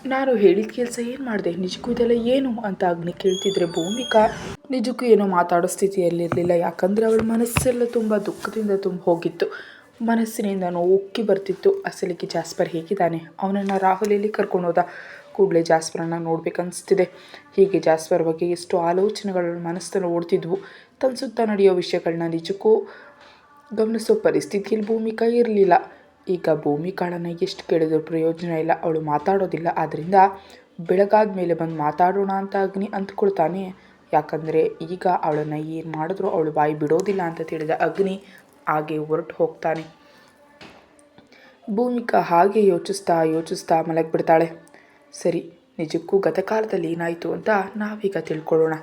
ನಾನು ಹೇಳಿದ ಕೆಲಸ ಏನು ಮಾಡಿದೆ, ನಿಜಕ್ಕೂ ಇದೆಲ್ಲ ಏನು ಅಂತ ಅಗ್ನಿ ಕೇಳ್ತಿದ್ರೆ ಭೂಮಿಕಾ ನಿಜಕ್ಕೂ ಏನೋ ಮಾತಾಡೋ ಸ್ಥಿತಿಯಲ್ಲಿರಲಿಲ್ಲ. ಯಾಕಂದರೆ ಅವಳ ಮನಸ್ಸೆಲ್ಲ ತುಂಬ ದುಃಖದಿಂದ ತುಂಬ ಹೋಗಿತ್ತು. ಮನಸ್ಸಿನಿಂದ ಉಕ್ಕಿ ಬರ್ತಿತ್ತು. ಅಸಲಿಗೆ ಜಾಸ್ಪರ್ ಹೇಗಿದ್ದಾನೆ, ಅವನನ್ನು ರಾಹುಲ್ ಎಲ್ಲಿ ಕರ್ಕೊಂಡು ಹೋದ, ಕೂಡಲೇ ಜಾಸ್ಪರನ್ನು ನೋಡ್ಬೇಕನ್ನಿಸ್ತಿದೆ. ಹೀಗೆ ಜಾಸ್ಪರ್ ಬಗ್ಗೆ ಎಷ್ಟು ಆಲೋಚನೆಗಳು ಮನಸ್ಸನ್ನು ಓಡ್ತಿದ್ವು. ತನ್ನ ಸುತ್ತ ನಡೆಯೋ ವಿಷಯಗಳನ್ನ ನಿಜಕ್ಕೂ ಗಮನಿಸೋ ಪರಿಸ್ಥಿತಿಯಲ್ಲಿ ಭೂಮಿಕಾ ಇರಲಿಲ್ಲ. ಈಗ ಭೂಮಿಕಾಳನ್ನು ಎಷ್ಟು ಕೇಳಿದ್ರು ಪ್ರಯೋಜನ ಇಲ್ಲ, ಅವಳು ಮಾತಾಡೋದಿಲ್ಲ. ಆದ್ದರಿಂದ ಬೆಳಗಾದ ಮೇಲೆ ಬಂದು ಮಾತಾಡೋಣ ಅಂತ ಅಗ್ನಿ ಅಂದ್ಕೊಳ್ತಾನೆ. ಯಾಕಂದರೆ ಈಗ ಅವಳನ್ನು ಏನು ಮಾಡಿದ್ರು ಅವಳು ಬಾಯಿ ಬಿಡೋದಿಲ್ಲ ಅಂತ ತಿಳಿದ ಅಗ್ನಿ ಹಾಗೆ ಹೊರಟು ಹೋಗ್ತಾನೆ. ಭೂಮಿಕಾ ಹಾಗೆ ಯೋಚಿಸ್ತಾ ಮಲಗಿಬಿಡ್ತಾಳೆ. ಸರಿ, ನಿಜಕ್ಕೂ ಗತಕಾಲದಲ್ಲಿ ಏನಾಯಿತು ಅಂತ ನಾವೀಗ ತಿಳ್ಕೊಳ್ಳೋಣ.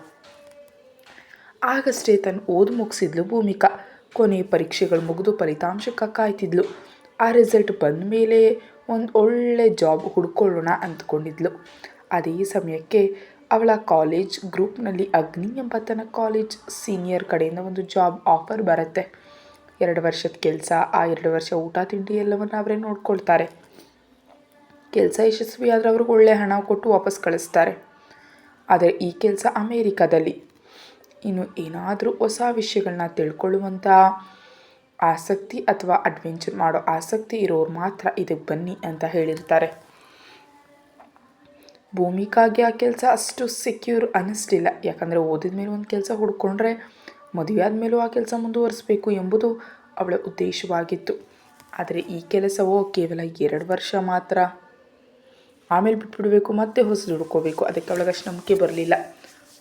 ಆಗಷ್ಟೇ ತನ್ನ ಓದು ಮುಗಿಸಿದ್ಲು ಭೂಮಿಕಾ. ಕೊನೆ ಪರೀಕ್ಷೆಗಳು ಮುಗಿದು ಫಲಿತಾಂಶಕ್ಕೆ ಕಾಯ್ತಿದ್ಲು. ಆ ರಿಸಲ್ಟ್ ಬಂದ ಮೇಲೆ ಒಂದು ಒಳ್ಳೆ ಜಾಬ್ ಹುಡ್ಕೊಳ್ಳೋಣ ಅಂದ್ಕೊಂಡಿದ್ಲು. ಅದೇ ಸಮಯಕ್ಕೆ ಅವಳ ಕಾಲೇಜ್ ಗ್ರೂಪ್ನಲ್ಲಿ ಅಗ್ನಿ ಎಂಬ ತನ್ನ ಕಾಲೇಜ್ ಸೀನಿಯರ್ ಕಡೆಯಿಂದ ಒಂದು ಜಾಬ್ ಆಫರ್ ಬರುತ್ತೆ. 2 ವರ್ಷದ ಕೆಲಸ, ಆ 2 ವರ್ಷ ಊಟ ತಿಂಡಿ ಎಲ್ಲವನ್ನು ಅವರೇ ನೋಡ್ಕೊಳ್ತಾರೆ. ಕೆಲಸ ಯಶಸ್ವಿಯಾದರೆ ಅವ್ರಿಗೆ ಒಳ್ಳೆ ಹಣ ಕೊಟ್ಟು ವಾಪಸ್ ಕಳಿಸ್ತಾರೆ. ಆದರೆ ಈ ಕೆಲಸ ಅಮೇರಿಕಾದಲ್ಲಿ. ಇನ್ನು ಏನಾದರೂ ಹೊಸ ವಿಷಯಗಳನ್ನ ತಿಳ್ಕೊಳ್ಳುವಂಥ ಆಸಕ್ತಿ ಅಥವಾ ಅಡ್ವೆಂಚರ್ ಮಾಡೋ ಆಸಕ್ತಿ ಇರೋರು ಮಾತ್ರ ಇದಕ್ಕೆ ಬನ್ನಿ ಅಂತ ಹೇಳಿರ್ತಾರೆ. ಭೂಮಿಕಾಗೆ ಆ ಕೆಲಸ ಅಷ್ಟು ಸೆಕ್ಯೂರ್ ಅನ್ನಿಸ್ಲಿಲ್ಲ. ಯಾಕಂದರೆ ಓದಿದ ಮೇಲೆ ಒಂದು ಕೆಲಸ ಹುಡ್ಕೊಂಡ್ರೆ ಮದುವೆ ಆದಮೇಲೂ ಆ ಕೆಲಸ ಮುಂದುವರಿಸಬೇಕು ಎಂಬುದು ಅವಳ ಉದ್ದೇಶವಾಗಿತ್ತು. ಆದರೆ ಈ ಕೆಲಸವೋ ಕೇವಲ 2 ವರ್ಷ ಮಾತ್ರ, ಆಮೇಲೆ ಬಿಟ್ಬಿಡಬೇಕು, ಮತ್ತೆ ಹೊಸದು ಹುಡ್ಕೋಬೇಕು. ಅದಕ್ಕೆ ಅವಳಿಗಷ್ಟು ನಂಬಿಕೆ ಬರಲಿಲ್ಲ.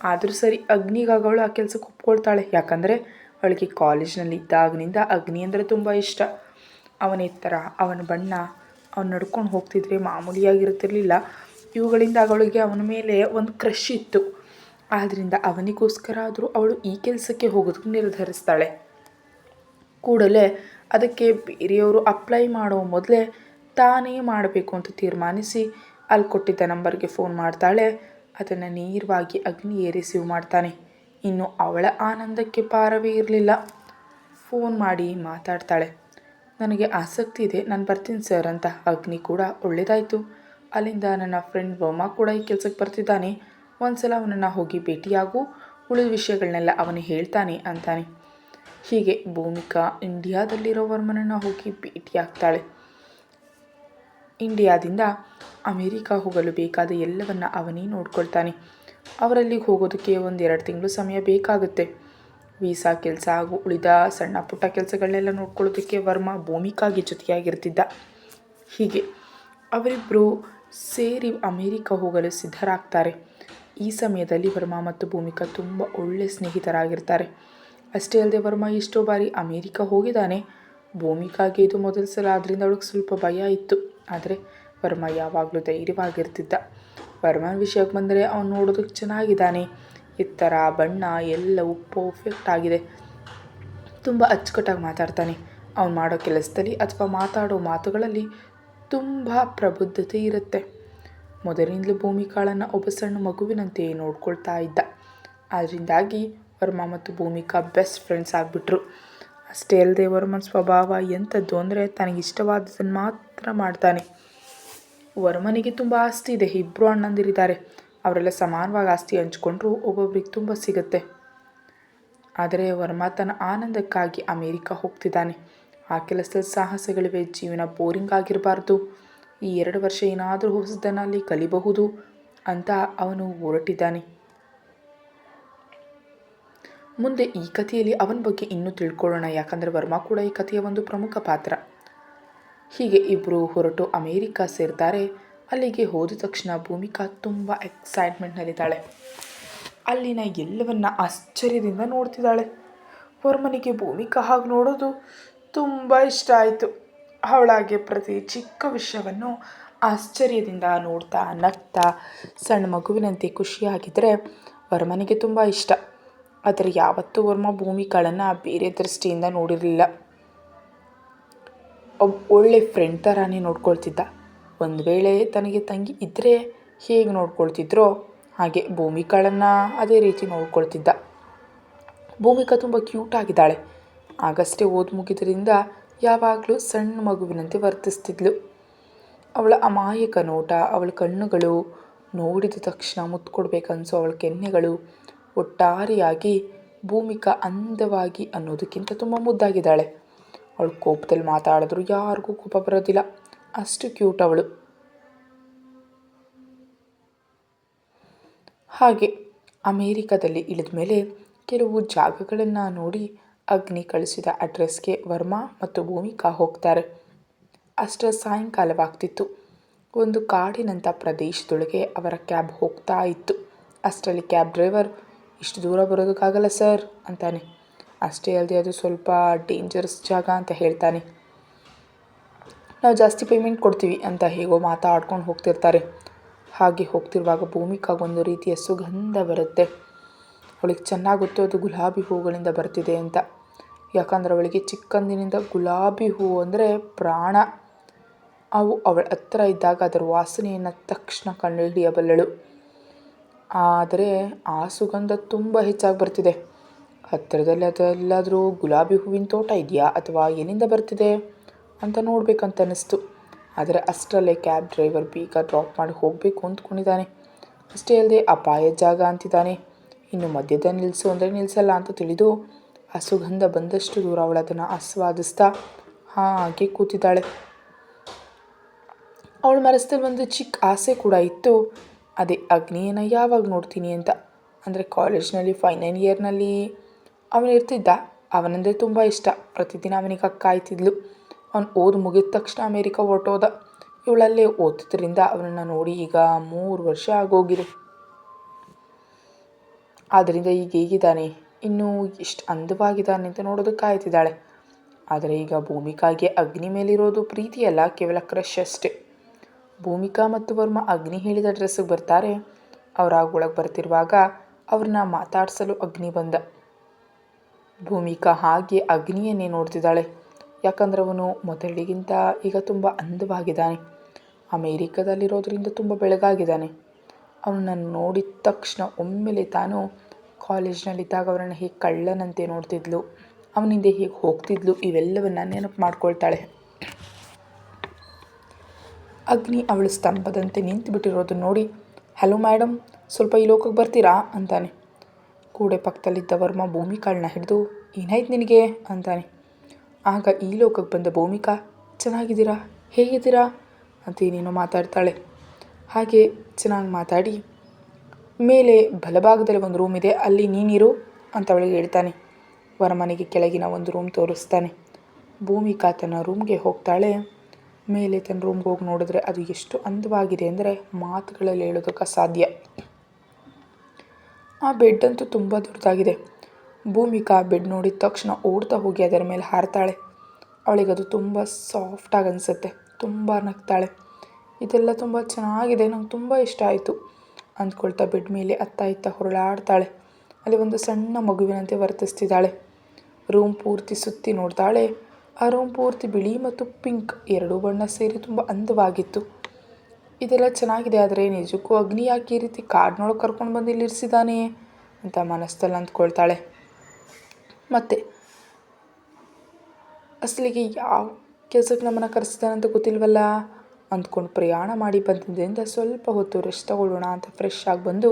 ಆದರೂ ಸರಿ, ಅಗ್ನಿಗಾಗ ಅವಳು ಆ ಕೆಲಸಕ್ಕೆ ಒಪ್ಕೊಳ್ತಾಳೆ. ಯಾಕಂದರೆ ಅವಳಿಗೆ ಕಾಲೇಜ್ನಲ್ಲಿ ಇದ್ದಾಗಿನಿಂದ ಅಗ್ನಿ ಅಂದರೆ ತುಂಬ ಇಷ್ಟ. ಅವನ ಎತ್ತರ, ಅವನ ಬಣ್ಣ, ಅವನು ನಡ್ಕೊಂಡು ಹೋಗ್ತಿದ್ರೆ ಮಾಮೂಲಿಯಾಗಿರ್ತಿರ್ಲಿಲ್ಲ. ಇವುಗಳಿಂದ ಅವಳಿಗೆ ಅವನ ಮೇಲೆ ಒಂದು ಕ್ರಶ್ ಇತ್ತು. ಆದ್ದರಿಂದ ಅವನಿಗೋಸ್ಕರ ಆದರೂ ಅವಳು ಈ ಕೆಲಸಕ್ಕೆ ಹೋಗೋದಕ್ಕೆ ನಿರ್ಧರಿಸ್ತಾಳೆ. ಕೂಡಲೇ ಅದಕ್ಕೆ ಬೇರೆಯವರು ಅಪ್ಲೈ ಮಾಡೋ ಮೊದಲೇ ತಾನೇ ಮಾಡಬೇಕು ಅಂತ ತೀರ್ಮಾನಿಸಿ ಅಲ್ಲಿ ಕೊಟ್ಟಿದ್ದ ನಂಬರ್ಗೆ ಫೋನ್ ಮಾಡ್ತಾಳೆ. ಅದನ್ನು ನೇರವಾಗಿ ಅಗ್ನಿಯೇ ರಿಸೀವ್ ಮಾಡ್ತಾನೆ. ಇನ್ನು ಅವಳ ಆನಂದಕ್ಕೆ ಪಾರವೇ ಇರಲಿಲ್ಲ. ಫೋನ್ ಮಾಡಿ ಮಾತಾಡ್ತಾಳೆ. ನನಗೆ ಆಸಕ್ತಿ ಇದೆ, ನಾನು ಬರ್ತೀನಿ ಸರ್ ಅಂತ. ಅಗ್ನಿ ಕೂಡ ಒಳ್ಳೆಯದಾಯಿತು, ಅಲ್ಲಿಂದ ನನ್ನ ಫ್ರೆಂಡ್ ವರ್ಮಾ ಕೂಡ ಈ ಕೆಲಸಕ್ಕೆ ಬರ್ತಿದ್ದಾನೆ, ಒಂದು ಸಲ ಅವನನ್ನು ಹೋಗಿ ಭೇಟಿಯಾಗು, ಉಳಿದ ವಿಷಯಗಳನ್ನೆಲ್ಲ ಅವನು ಹೇಳ್ತಾನೆ ಅಂತಾನೆ. ಹೀಗೆ ಭೂಮಿಕಾ ಇಂಡಿಯಾದಲ್ಲಿರೋ ವರ್ಮನನ್ನು ಹೋಗಿ ಭೇಟಿಯಾಗ್ತಾಳೆ. ಇಂಡಿಯಾದಿಂದ ಅಮೇರಿಕಾ ಹೋಗಲು ಬೇಕಾದ ಎಲ್ಲವನ್ನ ಅವನೇ ನೋಡ್ಕೊಳ್ತಾನೆ. ಅವರಲ್ಲಿಗೆ ಹೋಗೋದಕ್ಕೆ 1-2 ತಿಂಗಳು ಸಮಯ ಬೇಕಾಗುತ್ತೆ. ವೀಸಾ ಕೆಲಸ ಹಾಗೂ ಉಳಿದ ಸಣ್ಣ ಪುಟ್ಟ ಕೆಲಸಗಳನ್ನೆಲ್ಲ ನೋಡ್ಕೊಳ್ಳೋದಕ್ಕೆ ವರ್ಮಾ ಭೂಮಿಕಾಗೆ ಜೊತೆಯಾಗಿರ್ತಿದ್ದ. ಹೀಗೆ ಅವರಿಬ್ಬರು ಸೇರಿ ಅಮೇರಿಕಾ ಹೋಗಲು ಸಿದ್ಧರಾಗ್ತಾರೆ. ಈ ಸಮಯದಲ್ಲಿ ವರ್ಮಾ ಮತ್ತು ಭೂಮಿಕಾ ತುಂಬ ಒಳ್ಳೆ ಸ್ನೇಹಿತರಾಗಿರ್ತಾರೆ. ಅಷ್ಟೇ ಅಲ್ಲದೆ ವರ್ಮಾ ಎಷ್ಟೋ ಬಾರಿ ಅಮೇರಿಕಾ ಹೋಗಿದ್ದಾನೆ. ಭೂಮಿಕಾಗೆ ಇದು ಮೊದಲ ಸಲ, ಆದ್ದರಿಂದ ಅವಳಿಗೆ ಸ್ವಲ್ಪ ಭಯ ಇತ್ತು. ಆದರೆ ವರ್ಮಾ ಯಾವಾಗಲೂ ಧೈರ್ಯವಾಗಿರ್ತಿದ್ದ. ವರ್ಮನ ವಿಷಯಕ್ಕೆ ಬಂದರೆ ಅವನು ನೋಡೋದಕ್ಕೆ ಚೆನ್ನಾಗಿದ್ದಾನೆ. ಎತ್ತರ, ಬಣ್ಣ ಎಲ್ಲವೂ ಪರ್ಫೆಕ್ಟ್ ಆಗಿದೆ. ತುಂಬ ಅಚ್ಚುಕಟ್ಟಾಗಿ ಮಾತಾಡ್ತಾನೆ. ಅವನು ಮಾಡೋ ಕೆಲಸದಲ್ಲಿ ಅಥವಾ ಮಾತಾಡೋ ಮಾತುಗಳಲ್ಲಿ ತುಂಬ ಪ್ರಬುದ್ಧತೆ ಇರುತ್ತೆ. ಮೊದಲಿನಿಂದಲೂ ಭೂಮಿಕಾಳನ್ನು ಒಬ್ಬ ಸಣ್ಣ ಮಗುವಿನಂತೆ ನೋಡ್ಕೊಳ್ತಾ ಇದ್ದ. ಅದರಿಂದಾಗಿ ವರ್ಮಾ ಮತ್ತು ಭೂಮಿಕಾ ಬೆಸ್ಟ್ ಫ್ರೆಂಡ್ಸ್ ಆಗಿಬಿಟ್ರು. ಅಷ್ಟೇ ಅಲ್ಲದೆ ವರ್ಮನ ಸ್ವಭಾವ ಎಂಥದ್ದು ಅಂದರೆ ತನಗಿಷ್ಟವಾದದನ್ನು ಮಾತ್ರ ಮಾಡ್ತಾನೆ. ವರ್ಮನಿಗೆ ತುಂಬ ಆಸ್ತಿ ಇದೆ. 2 ಅಣ್ಣಂದಿರಿದ್ದಾರೆ. ಅವರೆಲ್ಲ ಸಮಾನವಾಗಿ ಆಸ್ತಿ ಹಂಚ್ಕೊಂಡ್ರು ಒಬ್ಬೊಬ್ರಿಗೆ ತುಂಬ ಸಿಗುತ್ತೆ. ಆದರೆ ವರ್ಮಾ ತನ್ನ ಆನಂದಕ್ಕಾಗಿ ಅಮೇರಿಕಾ ಹೋಗ್ತಿದ್ದಾನೆ. ಆ ಕೆಲಸದಲ್ಲಿ ಸಾಹಸಗಳಿವೆ. ಜೀವನ ಬೋರಿಂಗ್ ಆಗಿರಬಾರ್ದು. ಈ 2 ವರ್ಷ ಏನಾದರೂ ಹೊಸದನ್ನು ಅಲ್ಲಿ ಕಲಿಬಹುದು ಅಂತ ಅವನು ಹೊರಟಿದ್ದಾನೆ. ಮುಂದೆ ಈ ಕಥೆಯಲ್ಲಿ ಅವನ ಬಗ್ಗೆ ಇನ್ನೂ ತಿಳ್ಕೊಳ್ಳೋಣ. ಯಾಕಂದರೆ ವರ್ಮಾ ಕೂಡ ಈ ಕಥೆಯ ಒಂದು ಪ್ರಮುಖ ಪಾತ್ರ. ಹೀಗೆ ಇಬ್ಬರು ಹೊರಟು ಅಮೇರಿಕಾ ಸೇರ್ತಾರೆ. ಅಲ್ಲಿಗೆ ಹೋದ ತಕ್ಷಣ ಭೂಮಿಕಾ ತುಂಬ ಎಕ್ಸೈಟ್ಮೆಂಟ್ನಲ್ಲಿದ್ದಾಳೆ. ಅಲ್ಲಿನ ಎಲ್ಲವನ್ನ ಆಶ್ಚರ್ಯದಿಂದ ನೋಡ್ತಿದ್ದಾಳೆ. ವರ್ಮನಿಗೆ ಭೂಮಿಕಾ ಹಾಗೆ ನೋಡೋದು ತುಂಬ ಇಷ್ಟ ಆಯಿತು. ಅವಳಾಗೆ ಪ್ರತಿ ಚಿಕ್ಕ ವಿಷಯವನ್ನು ಆಶ್ಚರ್ಯದಿಂದ ನೋಡ್ತಾ ನಗ್ತಾ ಸಣ್ಣ ಮಗುವಿನಂತೆ ಖುಷಿಯಾಗಿದ್ದರೆ ವರ್ಮನಿಗೆ ತುಂಬ ಇಷ್ಟ. ಆದರೆ ಯಾವತ್ತೂ ವರ್ಮ ಭೂಮಿಕಾಳನ್ನು ಬೇರೆ ದೃಷ್ಟಿಯಿಂದ ನೋಡಿರಲಿಲ್ಲ. ಒಳ್ಳೆ ಫ್ರೆಂಡ್ ಥರನೇ ನೋಡ್ಕೊಳ್ತಿದ್ದ. ಒಂದು ವೇಳೆ ತನಗೆ ತಂಗಿ ಇದ್ದರೆ ಹೇಗೆ ನೋಡ್ಕೊಳ್ತಿದ್ರೋ ಹಾಗೆ ಭೂಮಿಕಾಳನ್ನು ಅದೇ ರೀತಿ ನೋಡ್ಕೊಳ್ತಿದ್ದ. ಭೂಮಿಕಾ ತುಂಬ ಕ್ಯೂಟ್ ಆಗಿದ್ದಾಳೆ. ಆಗಷ್ಟೇ ಓದು ಮುಗಿದ್ರಿಂದ ಯಾವಾಗಲೂ ಸಣ್ಣ ಮಗುವಿನಂತೆ ವರ್ತಿಸ್ತಿದ್ಲು. ಅವಳ ಅಮಾಯಕ ನೋಟ, ಅವಳ ಕಣ್ಣುಗಳು, ನೋಡಿದ ತಕ್ಷಣ ಮುತ್ತು ಕೊಡಬೇಕನ್ಸೋ ಅವಳ ಕೆನ್ನೆಗಳು, ಒಟ್ಟಾರೆಯಾಗಿ ಭೂಮಿಕಾ ಅಂದವಾಗಿ ಅನ್ನೋದಕ್ಕಿಂತ ತುಂಬ ಮುದ್ದಾಗಿದ್ದಾಳೆ. ಅವಳು ಕೋಪದಲ್ಲಿ ಮಾತಾಡಿದ್ರು ಯಾರಿಗೂ ಕೋಪ ಬರೋದಿಲ್ಲ, ಅಷ್ಟು ಕ್ಯೂಟ್ ಅವಳು. ಹಾಗೆ ಅಮೇರಿಕಾದಲ್ಲಿ ಇಳಿದ ಮೇಲೆ ಕೆಲವು ಜಾಗಗಳನ್ನು ನೋಡಿ ಅಗ್ನಿ ಕಳಿಸಿದ ಅಡ್ರೆಸ್ಗೆ ವರ್ಮಾ ಮತ್ತು ಭೂಮಿಕಾ ಹೋಗ್ತಾರೆ. ಅಷ್ಟರ ಸಾಯಂಕಾಲವಾಗ್ತಿತ್ತು. ಒಂದು ಕಾಡಿನಂಥ ಪ್ರದೇಶದೊಳಗೆ ಅವರ ಕ್ಯಾಬ್ ಹೋಗ್ತಾ ಇತ್ತು. ಅಷ್ಟರಲ್ಲಿ ಕ್ಯಾಬ್ ಡ್ರೈವರ್, ಇಷ್ಟು ದೂರ ಬರೋದಕ್ಕಾಗಲ್ಲ ಸರ್ ಅಂತಾನೆ. ಅಷ್ಟೇ ಅಲ್ಲದೆ ಅದು ಸ್ವಲ್ಪ ಡೇಂಜರಸ್ ಜಾಗ ಅಂತ ಹೇಳ್ತಾನೆ. ನಾವು ಜಾಸ್ತಿ ಪೇಮೆಂಟ್ ಕೊಡ್ತೀವಿ ಅಂತ ಹೇಗೋ ಮಾತಾಡ್ಕೊಂಡು ಹೋಗ್ತಿರ್ತಾರೆ. ಹಾಗೆ ಹೋಗ್ತಿರುವಾಗ ಭೂಮಿಕಾಗೊಂದು ರೀತಿಯ ಸುಗಂಧ ಬರುತ್ತೆ. ಅವಳಿಗೆ ಚೆನ್ನಾಗಿ ಗೊತ್ತು ಅದು ಗುಲಾಬಿ ಹೂಗಳಿಂದ ಬರ್ತಿದೆ ಅಂತ. ಯಾಕಂದ್ರೆ ಅವಳಿಗೆ ಚಿಕ್ಕಂದಿನಿಂದ ಗುಲಾಬಿ ಹೂವು ಅಂದರೆ ಪ್ರಾಣ. ಅವು ಅವಳ ಹತ್ರ ಇದ್ದಾಗ ಅದರ ವಾಸನೆಯನ್ನು ತಕ್ಷಣ ಕಂಡುಹಿಡಿಯಬಲ್ಲಳು. ಆದರೆ ಆ ಸುಗಂಧ ತುಂಬ ಹೆಚ್ಚಾಗಿ ಬರ್ತಿದೆ. ಹತ್ತಿರದಲ್ಲಿ ಅದೆಲ್ಲಾದರೂ ಗುಲಾಬಿ ಹೂವಿನ ತೋಟ ಇದೆಯಾ ಅಥವಾ ಎಲ್ಲಿಂದ ಬರ್ತಿದೆ ಅಂತ ನೋಡ್ಬೇಕಂತ ಅನ್ನಿಸ್ತು. ಆದರೆ ಅಷ್ಟರಲ್ಲೇ ಕ್ಯಾಬ್ ಡ್ರೈವರ್ ಬೇಗ ಡ್ರಾಪ್ ಮಾಡಿ ಹೋಗಬೇಕು ಅಂದ್ಕೊಂಡಿದ್ದಾನೆ. ಅಷ್ಟೇ ಅಲ್ಲದೆ ಅಪಾಯದ ಜಾಗ ಅಂತಿದ್ದಾನೆ. ಇನ್ನು ಮಧ್ಯದಲ್ಲಿ ನಿಲ್ಲಿಸು ಅಂದರೆ ನಿಲ್ಲಿಸಲ್ಲ ಅಂತ ತಿಳಿದು ಆ ಸುಗಂಧ ಬಂದಷ್ಟು ದೂರ ಅವಳು ಅದನ್ನು ಆಸ್ವಾದಿಸ್ತಾ ಹಾಗೆ ಕೂತಿದ್ದಾಳೆ. ಅವಳ ಮನಸ್ಸಲ್ಲಿ ಒಂದು ಚಿಕ್ಕ ಆಸೆ ಕೂಡ ಇತ್ತು. ಅದೇ ಅಗ್ನಿಯನ್ನು ಯಾವಾಗ ನೋಡ್ತೀನಿ ಅಂತ. ಅಂದರೆ ಕಾಲೇಜ್ನಲ್ಲಿ ಫೈನಲ್ ಇಯರ್ನಲ್ಲಿ ಅವನು ಇರ್ತಿದ್ದ. ಅವನಂದರೆ ತುಂಬ ಇಷ್ಟ. ಪ್ರತಿದಿನ ಅವನಿಗೆ ಕಾಯ್ತಿದ್ಲು. ಅವನು ಓದು ಮುಗಿದ ತಕ್ಷಣ ಅಮೇರಿಕಾ ಹೊರಟೋದ. ಇವಳಲ್ಲೇ ಓದಿದ್ರಿಂದ ಅವನನ್ನು ನೋಡಿ ಈಗ 3 ವರ್ಷ ಆಗೋಗಿದೆ. ಆದ್ದರಿಂದ ಈಗ ಹೇಗಿದ್ದಾನೆ, ಇನ್ನೂ ಎಷ್ಟು ಅಂದವಾಗಿದ್ದಾನೆ ಅಂತ ನೋಡೋದಕ್ಕೆ ಕಾಯ್ತಿದ್ದಾಳೆ. ಆದರೆ ಈಗ ಭೂಮಿಕಾಗೆ ಅಗ್ನಿ ಮೇಲಿರೋದು ಪ್ರೀತಿಯಲ್ಲ, ಕೇವಲ ಕ್ರಶ್ ಅಷ್ಟೇ. ಭೂಮಿಕಾ ಮತ್ತು ವರ್ಮಾ ಅಗ್ನಿ ಹೇಳಿದ ಡ್ರೆಸ್ಸಿಗೆ ಬರ್ತಾರೆ. ಒಳಗೆ ಬರ್ತಿರುವಾಗ ಅವ್ರನ್ನ ಮಾತಾಡಿಸಲು ಅಗ್ನಿ ಬಂದ. ಭೂಮಿಕಾ ಹಾಗೆ ಅಗ್ನಿಯನ್ನೇ ನೋಡ್ತಿದ್ದಾಳೆ. ಯಾಕಂದ್ರೆ ಅವನು ಮೊದಲಿಗಿಂತ ಈಗ ತುಂಬ ಅಂದವಾಗಿದ್ದಾನೆ. ಅಮೇರಿಕಾದಲ್ಲಿರೋದ್ರಿಂದ ತುಂಬ ಬೆಳಗಾಗಿದ್ದಾನೆ. ಅವನನ್ನು ನೋಡಿದ ತಕ್ಷಣ ಒಮ್ಮೆಲೆ ತಾನು ಕಾಲೇಜ್ನಲ್ಲಿದ್ದಾಗ ಅವರನ್ನು ಹೇಗೆ ಕಳ್ಳನಂತೆ ನೋಡ್ತಿದ್ಲು, ಅವನಿಂದ ಹೇಗೆ ಹೋಗ್ತಿದ್ಲು, ಇವೆಲ್ಲವನ್ನ ನೆನಪು ಮಾಡ್ಕೊಳ್ತಾಳೆ. ಅಗ್ನಿ ಅವಳು ಸ್ತಂಭದಂತೆ ನಿಂತು ಬಿಟ್ಟಿರೋದನ್ನು ನೋಡಿ, ಹಲೋ ಮೇಡಮ್, ಸ್ವಲ್ಪ ಈ ಲೋಕಕ್ಕೆ ಬರ್ತೀರಾ ಅಂತಾನೆ. ಕೂಡೆ ಪಕ್ಕದಲ್ಲಿದ್ದ ವರ್ಮ ಭೂಮಿಕಾಳನ್ನ ಹಿಡಿದು, ಏನಾಯ್ತು ನಿನಗೆ ಅಂತಾನೆ. ಆಗ ಈ ಲೋಕಕ್ಕೆ ಬಂದ ಭೂಮಿಕಾ, ಚೆನ್ನಾಗಿದ್ದೀರಾ, ಹೇಗಿದ್ದೀರಾ ಅಂತ ಏನೇನೋ ಮಾತಾಡ್ತಾಳೆ. ಹಾಗೆ ಚೆನ್ನಾಗಿ ಮಾತಾಡಿ ಮೇಲೆ ಬಲಭಾಗದಲ್ಲಿ ಒಂದು ರೂಮ್ ಇದೆ, ಅಲ್ಲಿ ನೀನಿರು ಅಂತ ಅವಳಿಗೆ ಹೇಳ್ತಾನೆ. ವರ್ಮನಿಗೆ ಕೆಳಗಿನ ಒಂದು ರೂಮ್ ತೋರಿಸ್ತಾನೆ. ಭೂಮಿಕಾ ತನ್ನ ರೂಮ್ಗೆ ಹೋಗ್ತಾಳೆ. ಮೇಲೆ ತನ್ನ ರೂಮ್ಗೆ ಹೋಗಿ ನೋಡಿದ್ರೆ ಅದು ಎಷ್ಟು ಅಂದವಾಗಿದೆ ಅಂದರೆ ಮಾತುಗಳಲ್ಲಿ ಹೇಳೋದಕ್ಕೆ ಅಸಾಧ್ಯ. ಆ ಬೆಡ್ ಅಂತೂ ತುಂಬ ದೊಡ್ಡದಾಗಿದೆ. ಭೂಮಿಕಾ ಬೆಡ್ ನೋಡಿದ ತಕ್ಷಣ ಓಡ್ತಾ ಹೋಗಿ ಅದರ ಮೇಲೆ ಹಾರ್ತಾಳೆ. ಅವಳಿಗದು ತುಂಬ ಸಾಫ್ಟಾಗಿ ಅನಿಸುತ್ತೆ. ತುಂಬ ನಗ್ತಾಳೆ. ಇದೆಲ್ಲ ತುಂಬ ಚೆನ್ನಾಗಿದೆ, ನಂಗೆ ತುಂಬ ಇಷ್ಟ ಆಯಿತು ಅಂದ್ಕೊಳ್ತಾ ಬೆಡ್ ಮೇಲೆ ಅತ್ತ ಇತ್ತ ಹೊರಳಾಡ್ತಾಳೆ. ಅಲ್ಲಿ ಒಂದು ಸಣ್ಣ ಮಗುವಿನಂತೆ ವರ್ತಿಸ್ತಿದ್ದಾಳೆ. ರೂಮ್ ಪೂರ್ತಿ ಸುತ್ತಿ ನೋಡ್ತಾಳೆ. ಆ ರೂಮ್ ಪೂರ್ತಿ ಬಿಳಿ ಮತ್ತು ಪಿಂಕ್ ಎರಡೂ ಬಣ್ಣ ಸೇರಿ ತುಂಬ ಅಂದವಾಗಿತ್ತು. ಇದೆಲ್ಲ ಚೆನ್ನಾಗಿದೆ, ಆದರೆ ನಿಜಕ್ಕೂ ಅಗ್ನಿ ಯಾಕೆ ಈ ರೀತಿ ಕಾಡಿನೊಳಗೆ ಕರ್ಕೊಂಡು ಬಂದು ಇಲ್ಲಿರಿಸಿದ್ದಾನೆ ಅಂತ ಮನಸ್ಸಲ್ಲಿ ಅಂದ್ಕೊಳ್ತಾಳೆ. ಮತ್ತು ಅಸಲಿಗೆ ಯಾವ ಕೆಲಸಕ್ಕೆ ನಮ್ಮನ್ನು ಕರೆಸಿದಾನಂತ ಗೊತ್ತಿಲ್ವಲ್ಲ ಅಂದ್ಕೊಂಡು ಪ್ರಯಾಣ ಮಾಡಿ ಬಂದಿದ್ದರಿಂದ ಸ್ವಲ್ಪ ಹೊತ್ತು ರೆಸ್ಟ್ ತಗೊಳ್ಳೋಣ ಅಂತ ಫ್ರೆಶ್ ಆಗಿ ಬಂದು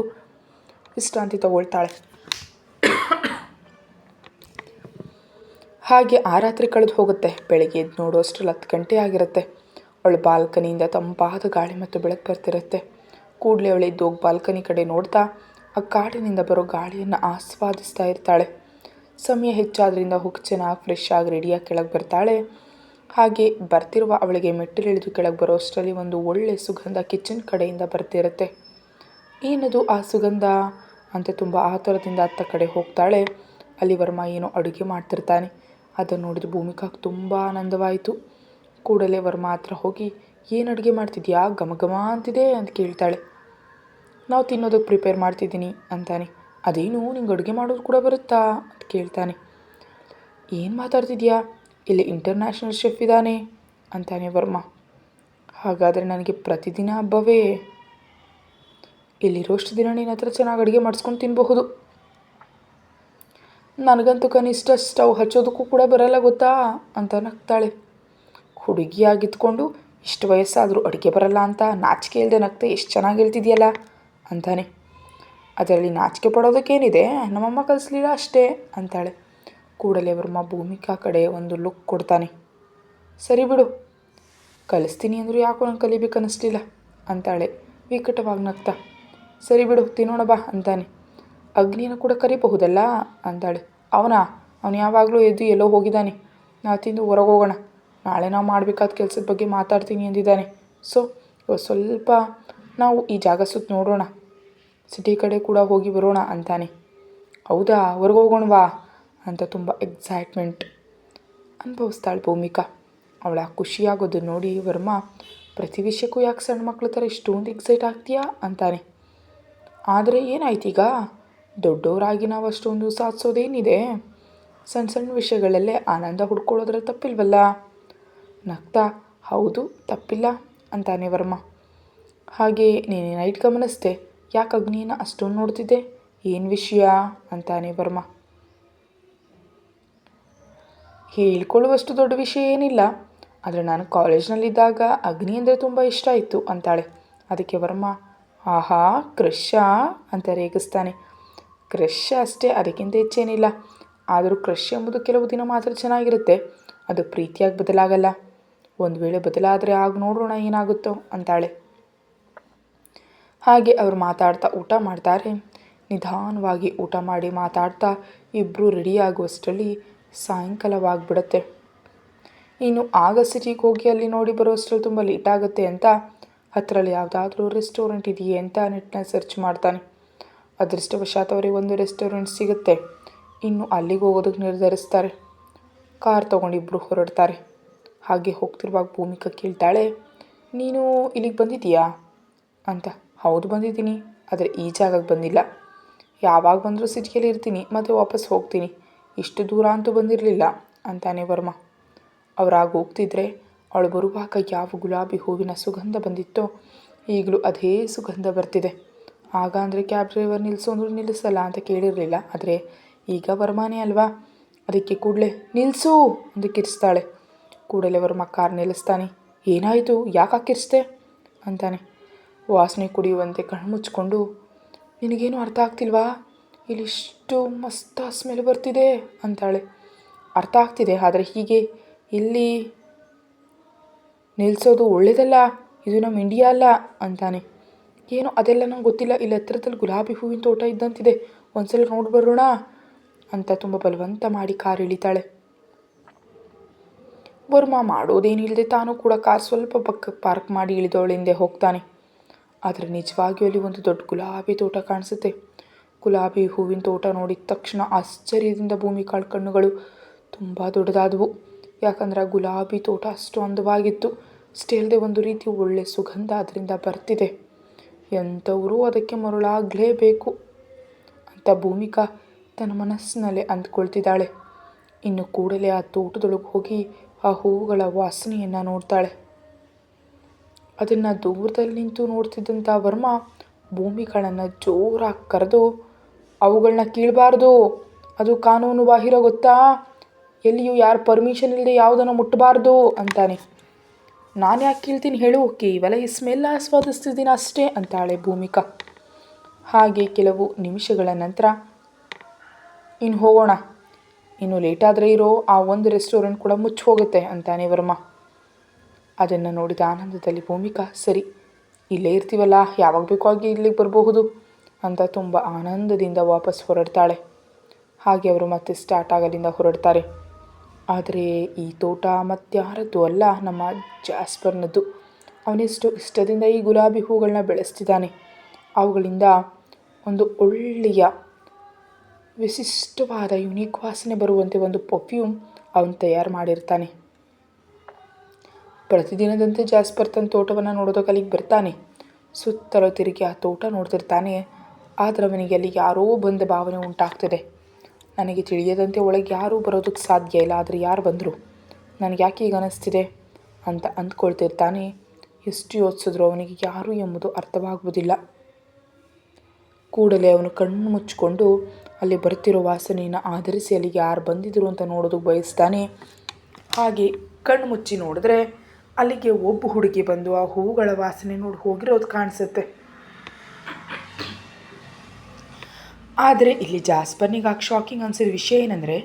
ವಿಶ್ರಾಂತಿ ತಗೊಳ್ತಾಳೆ. ಹಾಗೆ ಆ ರಾತ್ರಿ ಕಳೆದು ಹೋಗುತ್ತೆ. ಬೆಳಗ್ಗೆ ಎದ್ದು ನೋಡೋ ಅಷ್ಟರಲ್ಲಿ 10 ಗಂಟೆ ಆಗಿರುತ್ತೆ. ಅವಳು ಬಾಲ್ಕನಿಯಿಂದ ತಂಪಾದ ಗಾಳಿ ಮತ್ತು ಬೆಳಕು ಬರ್ತಿರುತ್ತೆ. ಕೂಡಲೇ ಅವಳು ಎದ್ದೋಗಿ ಬಾಲ್ಕನಿ ಕಡೆ ನೋಡ್ತಾ ಆ ಕಾಡಿನಿಂದ ಬರೋ ಗಾಳಿಯನ್ನು ಆಸ್ವಾದಿಸ್ತಾ ಇರ್ತಾಳೆ. ಸಮಯ ಹೆಚ್ಚಾದ್ರಿಂದ ಹೋಗಿ ಚೆನ್ನಾಗಿ ಫ್ರೆಶ್ ಆಗಿ ರೆಡಿಯಾಗಿ ಕೆಳಗೆ ಬರ್ತಾಳೆ. ಹಾಗೆ ಬರ್ತಿರುವ ಅವಳಿಗೆ ಮೆಟ್ಟಿಲಿಳಿದು ಕೆಳಗೆ ಬರೋ ಅಷ್ಟರಲ್ಲಿ ಒಂದು ಒಳ್ಳೆ ಸುಗಂಧ ಕಿಚನ್ ಕಡೆಯಿಂದ ಬರ್ತಿರುತ್ತೆ. ಏನದು ಆ ಸುಗಂಧ ಅಂತ ತುಂಬ ಆತುರದಿಂದ ಅತ್ತ ಕಡೆ ಹೋಗ್ತಾಳೆ. ಅಲ್ಲಿ ವರ್ಮ ಏನೋ ಅಡುಗೆ ಮಾಡ್ತಿರ್ತಾನೆ. ಅದನ್ನು ನೋಡಿದ ಭೂಮಿಕಾಗೆ ತುಂಬ ಆನಂದವಾಯಿತು. ಕೂಡಲೇ ವರ್ಮ ಹತ್ರ ಹೋಗಿ, ಏನು ಅಡುಗೆ ಮಾಡ್ತಿದ್ಯಾ, ಘಮ ಘಮ ಅಂತಿದೆ ಅಂತ ಕೇಳ್ತಾಳೆ. ನಾವು ತಿನ್ನೋದಕ್ಕೆ ಪ್ರಿಪೇರ್ ಮಾಡ್ತಿದ್ದೀನಿ ಅಂತಾನೆ. ಅದೇನು, ನಿಂಗೆ ಅಡುಗೆ ಮಾಡೋದು ಕೂಡ ಬರುತ್ತಾ ಅಂತ ಕೇಳ್ತಾನೆ. ಏನು ಮಾತಾಡ್ತಿದ್ಯಾ, ಇಲ್ಲಿ ಇಂಟರ್ನ್ಯಾಷನಲ್ ಶೆಫ್ ಇದ್ದಾನೆ ಅಂತಾನೆ ವರ್ಮ. ಹಾಗಾದರೆ ನನಗೆ ಪ್ರತಿದಿನ ಹಬ್ಬವೇ, ಇಲ್ಲಿರೋಷ್ಟು ದಿನ ನಿನ್ನ ಹತ್ರ ಚೆನ್ನಾಗಿ ಅಡುಗೆ ಮಾಡಿಸ್ಕೊಂಡು ತಿನ್ನಬಹುದು. ನನಗಂತೂ ಕನಿಷ್ಠ ಸ್ಟವ್ ಹಚ್ಚೋದಕ್ಕೂ ಕೂಡ ಬರಲ್ಲ ಗೊತ್ತಾ ಅಂತ ನಗ್ತಾಳೆ. ಹುಡುಗಿಯಾಗಿದ್ಕೊಂಡು ಇಷ್ಟು ವಯಸ್ಸಾದರೂ ಅಡುಗೆ ಬರಲ್ಲ ಅಂತ ನಾಚಿಕೆ ಇಲ್ಲದೆ ನಗ್ತಾ ಎಷ್ಟು ಚೆನ್ನಾಗಿ ಹೇಳ್ತಿದೆಯಲ್ಲ ಅಂತಾನೆ. ಅದರಲ್ಲಿ ನಾಚಿಕೆ ಪಡೋದಕ್ಕೇನಿದೆ, ನಮ್ಮಮ್ಮ ಕಲಿಸ್ಲಿಲ್ಲ ಅಷ್ಟೇ ಅಂತಾಳೆ. ಕೂಡಲೇ ವರ್ಮ ಭೂಮಿಕಾ ಕಡೆ ಒಂದು ಲುಕ್ ಕೊಡ್ತಾನೆ. ಸರಿ ಬಿಡು, ಕಲಿಸ್ತೀನಿ ಅಂದರೂ ಯಾಕೋ ನಂಗೆ ಕಲಿಬೇಕು ಅನ್ನಿಸ್ಲಿಲ್ಲ ಅಂತಾಳೆ ವಿಕಟವಾಗಿ ನಗ್ತಾ. ಸರಿ ಬಿಡು, ತಿನ್ನೋಣ ಬಾ ಅಂತಾನೆ. ಅಗ್ನಿನ ಕೂಡ ಕರಿಬಹುದಲ್ಲ ಅಂತಾಳೆ. ಅವನು ಯಾವಾಗಲೂ ಎದ್ದು ಎಲ್ಲೋ ಹೋಗಿದ್ದಾನೆ, ನಾವು ತಿಂದು ಹೊರಗೆ ಹೋಗೋಣ, ನಾಳೆ ನಾವು ಮಾಡಬೇಕಾದ ಕೆಲಸದ ಬಗ್ಗೆ ಮಾತಾಡ್ತೀನಿ ಎಂದಿದ್ದಾನೆ. ಸೊ ಸ್ವಲ್ಪ ನಾವು ಈ ಜಾಗ ಸುತ್ತ ನೋಡೋಣ, ಸಿಟಿ ಕಡೆ ಕೂಡ ಹೋಗಿ ಬರೋಣ ಅಂತಾನೆ. ಹೌದಾ, ಹೊರಗೆ ಹೋಗೋಣವಾ ಅಂತ ತುಂಬ ಎಕ್ಸೈಟ್ಮೆಂಟ್ ಅನುಭವಿಸ್ತಾಳೆ ಭೂಮಿಕಾ. ಅವಳ ಖುಷಿಯಾಗೋದು ನೋಡಿ ವರ್ಮ, ಪ್ರತಿ ವಿಷಯಕ್ಕೂ ಯಾಕೆ ಸಣ್ಣ ಮಕ್ಕಳ ಥರ ಇಷ್ಟೊಂದು ಎಕ್ಸೈಟ್ ಆಗ್ತೀಯಾ ಅಂತಾನೆ. ಆದರೆ ಏನಾಯ್ತೀಗ, ದೊಡ್ಡವರಾಗಿ ನಾವು ಅಷ್ಟೊಂದು ಸಾಧಿಸೋದೇನಿದೆ, ಸಣ್ಣ ಸಣ್ಣ ವಿಷಯಗಳಲ್ಲೇ ಆನಂದ ಹುಡ್ಕೊಳ್ಳೋದ್ರಲ್ಲಿ ತಪ್ಪಿಲ್ವಲ್ಲ ನಗ್ತಾ. ಹೌದು, ತಪ್ಪಿಲ್ಲ ಅಂತಾನೆ ವರ್ಮ. ಹಾಗೆ ನೀನು ನೈಟ್ ಗಮನಿಸ್ದೆ, ಯಾಕೆ ಅಗ್ನಿನ ಅಷ್ಟೊಂದು ನೋಡ್ತಿದ್ದೆ, ಏನು ವಿಷಯ ಅಂತಾನೆ ವರ್ಮ. ಹೇಳ್ಕೊಳ್ಳುವಷ್ಟು ದೊಡ್ಡ ವಿಷಯ ಏನಿಲ್ಲ, ಆದರೆ ನಾನು ಕಾಲೇಜ್ನಲ್ಲಿದ್ದಾಗ ಅಗ್ನಿ ಅಂದರೆ ತುಂಬ ಇಷ್ಟ ಇತ್ತು ಅಂತಾಳೆ. ಅದಕ್ಕೆ ವರ್ಮ, ಆಹಾ ಕ್ರಶ್ಶಾ ಅಂತ ರೇಗಿಸ್ತಾನೆ. ಕ್ರಶ್ ಅಷ್ಟೇ, ಅದಕ್ಕಿಂತ ಹೆಚ್ಚೇನಿಲ್ಲ. ಆದರೂ ಕ್ರಶ್ ಎಂಬುದು ಕೆಲವು ದಿನ ಮಾತ್ರ ಚೆನ್ನಾಗಿರುತ್ತೆ, ಅದು ಪ್ರೀತಿಯಾಗಿ ಬದಲಾಗಲ್ಲ. ಒಂದು ವೇಳೆ ಬದಲಾದರೆ ಆಗ ನೋಡೋಣ ಏನಾಗುತ್ತೋ ಅಂತಾಳೆ. ಹಾಗೆ ಅವರು ಮಾತಾಡ್ತಾ ಊಟ ಮಾಡ್ತಾರೆ. ನಿಧಾನವಾಗಿ ಊಟ ಮಾಡಿ ಮಾತಾಡ್ತಾ ಇಬ್ಬರು ರೆಡಿಯಾಗುವಷ್ಟರಲ್ಲಿ ಸಾಯಂಕಾಲವಾಗಿಬಿಡುತ್ತೆ. ಇನ್ನು ಆಗ ಸಿಟಿಗೆ ಹೋಗಿ ಅಲ್ಲಿ ನೋಡಿ ಬರೋಷ್ಟರಲ್ಲಿ ತುಂಬ ಲೇಟ್ ಆಗುತ್ತೆ ಅಂತ ಹತ್ತರಲ್ಲಿ ಯಾವುದಾದ್ರೂ ರೆಸ್ಟೋರೆಂಟ್ ಇದೆಯೇ ಅಂತ ನೆಟ್ನಲ್ಲಿ ಸರ್ಚ್ ಮಾಡ್ತಾನೆ. ಅದೃಷ್ಟವಶಾತ್ ಅವರಿಗೆ ಒಂದು ರೆಸ್ಟೋರೆಂಟ್ ಸಿಗುತ್ತೆ. ಇನ್ನು ಅಲ್ಲಿಗೆ ಹೋಗೋದಕ್ಕೆ ನಿರ್ಧರಿಸ್ತಾರೆ. ಕಾರ್ ತೊಗೊಂಡಿಬ್ಬರು ಹೊರಡ್ತಾರೆ. ಹಾಗೆ ಹೋಗ್ತಿರುವಾಗ ಭೂಮಿಕಾ ಕೇಳ್ತಾಳೆ, ನೀನು ಇಲ್ಲಿಗೆ ಬಂದಿದ್ದೀಯಾ ಅಂತ. ಹೌದು ಬಂದಿದ್ದೀನಿ, ಆದರೆ ಈ ಜಾಗಕ್ಕೆ ಬಂದಿಲ್ಲ. ಯಾವಾಗ ಬಂದರೂ ಸಿಟಿಯಲ್ಲಿ ಇರ್ತೀನಿ ಮತ್ತು ವಾಪಸ್ ಹೋಗ್ತೀನಿ, ಇಷ್ಟು ದೂರ ಅಂತೂ ಬಂದಿರಲಿಲ್ಲ ಅಂತಾನೆ ವರ್ಮ. ಅವರಾಗ ಹೋಗ್ತಿದ್ರೆ ಅವಳು ಬರುವಾಗ ಯಾವ ಗುಲಾಬಿ ಹೂವಿನ ಸುಗಂಧ ಬಂದಿತ್ತೋ ಈಗಲೂ ಅದೇ ಸುಗಂಧ ಬರ್ತಿದೆ. ಆಗ ಅಂದರೆ ಕ್ಯಾಬ್ ಡ್ರೈವರ್ ನಿಲ್ಲಿಸು ಅಂದರೂ ನಿಲ್ಲಿಸಲ್ಲ ಅಂತ ಕೇಳಿರಲಿಲ್ಲ, ಆದರೆ ಈಗ ವರ್ಮಾನೇ ಅಲ್ವಾ, ಅದಕ್ಕೆ ಕೂಡಲೇ ನಿಲ್ಲಿಸು ಅಂತ ಕಿರಿಸ್ತಾಳೆ. ಕೂಡಲೇ ವರ್ಮ ಕಾರ್ ನಿಲ್ಲಿಸ್ತಾನೆ. ಏನಾಯಿತು, ಯಾಕೆ ಕಿರಿಸ್ದೆ ಅಂತಾನೆ. ವಾಸನೆ ಕುಡಿಯುವಂತೆ ಕಣ್ಣು ಮುಚ್ಕೊಂಡು, ನಿನಗೇನು ಅರ್ಥ ಆಗ್ತಿಲ್ವಾ, ಇಲ್ಲಿಷ್ಟು ಮಸ್ತ ಸ್ಮೆಲ್ ಬರ್ತಿದೆ ಅಂತಾಳೆ. ಅರ್ಥ ಆಗ್ತಿದೆ, ಆದರೆ ಹೀಗೆ ಇಲ್ಲಿ ನಿಲ್ಲಿಸೋದು ಒಳ್ಳೇದಲ್ಲ, ಇದು ನಮ್ಮ ಇಂಡಿಯಾ ಅಲ್ಲ ಅಂತಾನೆ. ಏನೋ ಅದೆಲ್ಲ ನಂಗೆ ಗೊತ್ತಿಲ್ಲ, ಇಲ್ಲಿ ಹತ್ರದಲ್ಲಿ ಗುಲಾಬಿ ಹೂವಿನ ತೋಟ ಇದ್ದಂತಿದೆ, ಒಂದ್ಸಲ ನೋಡಿ ಬರೋಣ ಅಂತ ತುಂಬ ಬಲವಂತ ಮಾಡಿ ಕಾರ್ ಇಳಿತಾಳೆ. ವರ್ಮ ಮಾಡೋದೇನಿಲ್ಲದೆ ತಾನು ಕೂಡ ಕಾರ್ ಸ್ವಲ್ಪ ಪಕ್ಕಕ್ಕೆ ಪಾರ್ಕ್ ಮಾಡಿ ಇಳಿದವಳಿಂದೆ ಹೋಗ್ತಾನೆ. ಆದರೆ ನಿಜವಾಗಿಯೂ ಅಲ್ಲಿ ಒಂದು ದೊಡ್ಡ ಗುಲಾಬಿ ತೋಟ ಕಾಣಿಸುತ್ತೆ. ಗುಲಾಬಿ ಹೂವಿನ ತೋಟ ನೋಡಿದ ತಕ್ಷಣ ಆಶ್ಚರ್ಯದಿಂದ ಭೂಮಿಕಾಳ ಕಣ್ಣುಗಳು ತುಂಬ ದೊಡ್ಡದಾದವು. ಯಾಕಂದರೆ ಆ ಗುಲಾಬಿ ತೋಟ ಅಷ್ಟು ಅಂದವಾಗಿತ್ತು. ಅಷ್ಟೇ ಅಲ್ಲದೆ ಒಂದು ರೀತಿ ಒಳ್ಳೆ ಸುಗಂಧ ಅದರಿಂದ ಬರ್ತಿದೆ. ಎಂಥವರು ಅದಕ್ಕೆ ಮರುಳಾಗಲೇಬೇಕು ಅಂತ ಭೂಮಿಕಾ ತನ್ನ ಮನಸ್ಸಿನಲ್ಲೇ ಅಂದ್ಕೊಳ್ತಿದ್ದಾಳೆ. ಇನ್ನು ಕೂಡಲೇ ಆ ತೋಟದೊಳಗೆ ಹೋಗಿ ಆ ಹೂವುಗಳ ವಾಸನೆಯನ್ನು ನೋಡ್ತಾಳೆ. ಅದನ್ನು ದೂರದಲ್ಲಿ ನಿಂತು ನೋಡ್ತಿದ್ದಂಥ ವರ್ಮ ಭೂಮಿಗಳನ್ನು ಜೋರಾಗಿ ಕರೆದು, ಅವುಗಳನ್ನ ಕೀಳಬಾರ್ದು, ಅದು ಕಾನೂನು ಬಾಹಿರ ಗೊತ್ತಾ, ಎಲ್ಲಿಯೂ ಯಾರು ಪರ್ಮಿಷನ್ ಇಲ್ಲದೆ ಯಾವುದನ್ನು ಮುಟ್ಟಬಾರ್ದು ಅಂತಾನೆ. ನಾನು ಯಾಕೆ ಕೀಳ್ತೀನಿ ಹೇಳು, ಕೇವಲ ಈ ಸ್ಮೆಲ್ ಆಸ್ವಾದಿಸ್ತಿದ್ದೀನಿ ಅಷ್ಟೇ ಅಂತಾಳೆ ಭೂಮಿಕಾ. ಹಾಗೆ ಕೆಲವು ನಿಮಿಷಗಳ ನಂತರ, ಇನ್ನು ಹೋಗೋಣ, ಇನ್ನು ಲೇಟಾದರೆ ಇರೋ ಆ ಒಂದು ರೆಸ್ಟೋರೆಂಟ್ ಕೂಡ ಮುಚ್ಚಿ ಹೋಗುತ್ತೆ ಅಂತಾನೆ ವರ್ಮ. ಅದನ್ನು ನೋಡಿದ ಆನಂದದಲ್ಲಿ ಭೂಮಿಕಾ, ಸರಿ ಇಲ್ಲೇ ಇರ್ತೀವಲ್ಲ, ಯಾವಾಗ ಬೇಕೋ ಆಗಿ ಇಲ್ಲಿಗೆ ಬರಬಹುದು ಅಂತ ತುಂಬ ಆನಂದದಿಂದ ವಾಪಸ್ ಹೊರಡ್ತಾಳೆ. ಹಾಗೆ ಅವರು ಮತ್ತೆ ಸ್ಟಾರ್ಟ್ ಆಗಲಿಂದ ಹೊರಡ್ತಾರೆ. ಆದರೆ ಈ ತೋಟ ಮತ್ತಾರದ್ದು ಅಲ್ಲ, ನಮ್ಮ ಜಾಸ್ಪರ್ನದ್ದು. ಅವನೆಷ್ಟು ಇಷ್ಟದಿಂದ ಈ ಗುಲಾಬಿ ಹೂಗಳನ್ನ ಬೆಳೆಸ್ತಿದ್ದಾನೆ. ಅವುಗಳಿಂದ ಒಂದು ಒಳ್ಳೆಯ ವಿಶಿಷ್ಟವಾದ ಯುನೀಕ್ ವಾಸನೆ ಬರುವಂತೆ ಒಂದು ಪರ್ಫ್ಯೂಮ್ ಅವನು ತಯಾರು ಮಾಡಿರ್ತಾನೆ. ಪ್ರತಿದಿನದಂತೆ ಜಾಸ್ಪರ್ ತನ್ನ ತೋಟವನ್ನು ನೋಡೋದಕ್ಕೆ ಅಲ್ಲಿಗೆ ಬರ್ತಾನೆ. ಸುತ್ತಲೂ ತಿರುಗಿ ಆ ತೋಟ ನೋಡ್ತಿರ್ತಾನೆ. ಆದರೆ ಅವನಿಗೆ ಅಲ್ಲಿ ಯಾರೋ ಬಂದ ಭಾವನೆ ಉಂಟಾಗ್ತದೆ. ನನಗೆ ತಿಳಿಯದಂತೆ ಒಳಗೆ ಯಾರೂ ಬರೋದಕ್ಕೆ ಸಾಧ್ಯ ಇಲ್ಲ, ಆದರೆ ಯಾರು ಬಂದರು, ನನಗೆ ಯಾಕೆ ಈಗ ಅನ್ನಿಸ್ತಿದೆ ಅಂತ ಅಂದ್ಕೊಳ್ತಿರ್ತಾನೆ. ಎಷ್ಟು ಯೋಚಿಸಿದ್ರು ಅವನಿಗೆ ಯಾರು ಎಂಬುದು ಅರ್ಥವಾಗುವುದಿಲ್ಲ. ಕೂಡಲೇ ಅವನು ಕಣ್ಣು ಮುಚ್ಚಿಕೊಂಡು ಅಲ್ಲಿ ಬರ್ತಿರೋ ವಾಸನೆಯನ್ನು ಆಧರಿಸಿ ಅಲ್ಲಿಗೆ ಯಾರು ಬಂದಿದ್ರು ಅಂತ ನೋಡೋದಕ್ಕೆ ಬಯಸ್ತಾನೆ. ಹಾಗೆ ಕಣ್ಣು ಮುಚ್ಚಿ ನೋಡಿದ್ರೆ ಅಲ್ಲಿಗೆ ಒಬ್ಬ ಹುಡುಗಿ ಬಂದು ಆ ಹೂಗಳ ವಾಸನೆ ನೋಡಿ ಹೋಗಿರೋದು ಕಾಣಿಸುತ್ತೆ. ಆದರೆ ಇಲ್ಲಿ ಜಾಸ್ಪರ್ನಿಗೆ ಶಾಕಿಂಗ್ ಅನಿಸಿದ ವಿಷಯ ಏನಂದರೆ,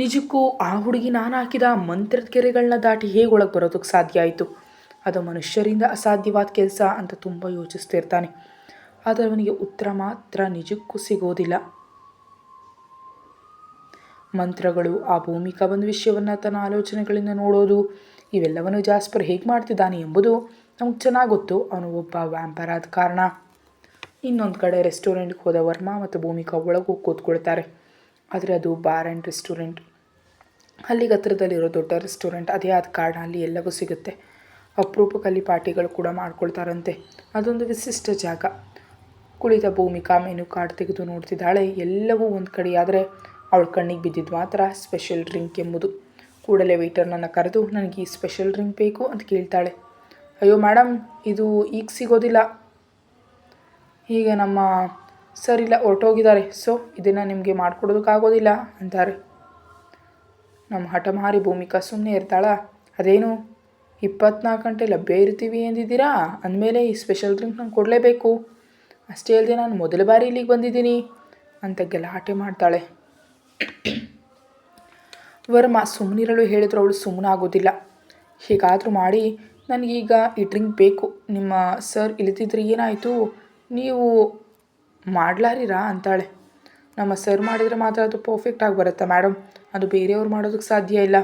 ನಿಜಕ್ಕೂ ಆ ಹುಡುಗಿ ನಾನು ಹಾಕಿದ ಮಂತ್ರದ ಗೆರೆಗಳನ್ನ ದಾಟಿ ಹೇಗೆ ಒಳಗೆ ಬರೋದಕ್ಕೆ ಸಾಧ್ಯ ಆಯಿತು? ಅದು ಮನುಷ್ಯರಿಂದ ಅಸಾಧ್ಯವಾದ ಕೆಲಸ ಅಂತ ತುಂಬ ಯೋಚಿಸ್ತಿರ್ತಾನೆ. ಆದರೆ ಅವನಿಗೆ ಉತ್ತರ ಮಾತ್ರ ನಿಜಕ್ಕೂ ಸಿಗೋದಿಲ್ಲ. ಮಂತ್ರಗಳು, ಆ ಭೂಮಿಕಾ ಬಂದ ವಿಷಯವನ್ನು ತನ್ನ ಆಲೋಚನೆಗಳಿಂದ ನೋಡೋದು, ಇವೆಲ್ಲವನ್ನು ಜಾಸ್ಪರ್ ಹೇಗೆ ಮಾಡ್ತಿದ್ದಾನೆ ಎಂಬುದು ನಮಗೆ ಚೆನ್ನಾಗಿ ಗೊತ್ತು. ಅವನು ಒಬ್ಬ ವ್ಯಾಂಪರ್ ಆದ ಕಾರಣ. ಇನ್ನೊಂದು ಕಡೆ ರೆಸ್ಟೋರೆಂಟ್ಗೆ ಹೋದ ವರ್ಮಾ ಮತ್ತು ಭೂಮಿಕಾ ಒಳಗೆ ಹೋಗಿ ಕೂತ್ಕೊಳ್ತಾರೆ. ಆದರೆ ಅದು ಬಾರ್ ಆ್ಯಂಡ್ ರೆಸ್ಟೋರೆಂಟ್. ಅಲ್ಲಿಗೆ ಹತ್ತಿರದಲ್ಲಿರೋ ದೊಡ್ಡ ರೆಸ್ಟೋರೆಂಟ್. ಅದೇ ಆದ ಕಾರಣ ಅಲ್ಲಿ ಎಲ್ಲವೂ ಸಿಗುತ್ತೆ. ಅಪರೂಪಕ್ಕಲ್ಲಿ ಪಾರ್ಟಿಗಳು ಕೂಡ ಮಾಡ್ಕೊಳ್ತಾರಂತೆ. ಅದೊಂದು ವಿಶಿಷ್ಟ ಜಾಗ. ಕುಳಿತ ಭೂಮಿಕಾ ಮೆನು ಕಾರ್ಡ್ ತೆಗೆದು ನೋಡ್ತಿದ್ದಾಳೆ. ಎಲ್ಲವೂ ಒಂದು ಕಡೆ. ಆದರೆ ಅವಳ ಕಣ್ಣಿಗೆ ಬಿದ್ದಿದ್ದು ಮಾತ್ರ ಸ್ಪೆಷಲ್ ಡ್ರಿಂಕ್ ಎಂಬುದು. ಕೂಡಲೇ ವೇಟರ್ನನ್ನು ಕರೆದು, ನನಗೆ ಈ ಸ್ಪೆಷಲ್ ಡ್ರಿಂಕ್ ಬೇಕು ಅಂತ ಕೇಳ್ತಾಳೆ. ಅಯ್ಯೋ ಮೇಡಮ್, ಇದು ಈಗ ಸಿಗೋದಿಲ್ಲ, ಈಗ ನಮ್ಮ ಸರ್ ಇಲ್ಲ, ಹೊರಟೋಗಿದ್ದಾರೆ, ಸೊ ಇದನ್ನು ನಿಮಗೆ ಮಾಡಿಕೊಡೋದಕ್ಕಾಗೋದಿಲ್ಲ ಅಂತಾರೆ. ನಮ್ಮ ಹಠಮಾರಿ ಭೂಮಿಕಾ ಸುಮ್ಮನೆ ಇರ್ತಾಳ. ಅದೇನು 24 ಗಂಟೆ ಲಭ್ಯ ಇರ್ತೀವಿ ಎಂದಿದ್ದೀರಾ, ಅಂದಮೇಲೆ ಈ ಸ್ಪೆಷಲ್ ಡ್ರಿಂಕ್ ನಂಗೆ ಕೊಡಲೇಬೇಕು. ಅಷ್ಟೇ ಅಲ್ಲದೆ ನಾನು ಮೊದಲ ಬಾರಿ ಇಲ್ಲಿಗೆ ಬಂದಿದ್ದೀನಿ ಅಂತ ಗಲಾಟೆ ಮಾಡ್ತಾಳೆ. ವರ್ಮಾ ಸುಮ್ಮನಿರಲು ಹೇಳಿದ್ರು ಅವಳು ಸುಮ್ಮನಾಗೋದಿಲ್ಲ. ಹೀಗಾದರೂ ಮಾಡಿ ನನಗೀಗ ಈ ಡ್ರಿಂಕ್ ಬೇಕು. ನಿಮ್ಮ ಸರ್ ಇಳಿತಿದ್ರೆ ಏನಾಯಿತು, ನೀವು ಮಾಡಲಾರಿರಾ ಅಂತಾಳೆ. ನಮ್ಮ ಸರ್ ಮಾಡಿದರೆ ಮಾತ್ರ ಅದು ಪರ್ಫೆಕ್ಟಾಗಿ ಬರುತ್ತಾ ಮೇಡಮ್, ಅದು ಬೇರೆಯವ್ರು ಮಾಡೋದಕ್ಕೆ ಸಾಧ್ಯ ಇಲ್ಲ,